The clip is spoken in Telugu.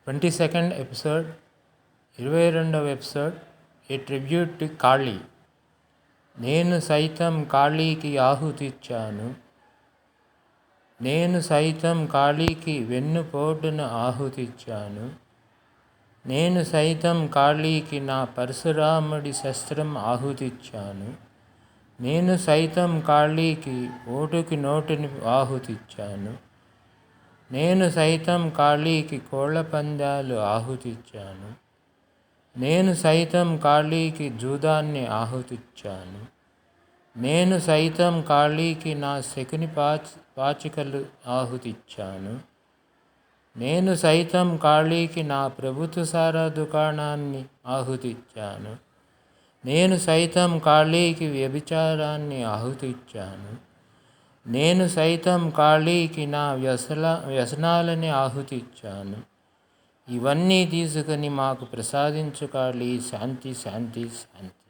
22nd ఎపిసోడ్, 22వ episode, a tribute to Kali. నేను సైతం కాళీకి ఆహుతిచ్చాను. నేను సైతం కాళీకి వెన్నుపోటున ఆహుతిచ్చాను. నేను సైతం కాళీకి నా పరశురాముడి శస్త్రం ఆహుతిచ్చాను. నేను సైతం కాళీకి ఓటుకి నోటిని ఆహుతిచ్చాను. నేను సైతం కాళీకి కోళ్ల పందాలు ఆహుతిచ్చాను. నేను సైతం కాళీకి జూదాన్ని ఆహుతిచ్చాను. నేను సైతం కాళీకి నా శకుని పాచికలు ఆహుతిచ్చాను. నేను సైతం కాళీకి నా ప్రభుత్వ సారా దుకాణాన్ని ఆహుతిచ్చాను. నేను సైతం కాళీకి వ్యభిచారాన్ని ఆహుతిచ్చాను. నేను సైతం కాళీకి నా వ్యసనాలని ఆహుతిచ్చాను. ఇవన్నీ తీసుకుని మాకు ప్రసాదించు కాళీ, శాంతి శాంతి శాంతి.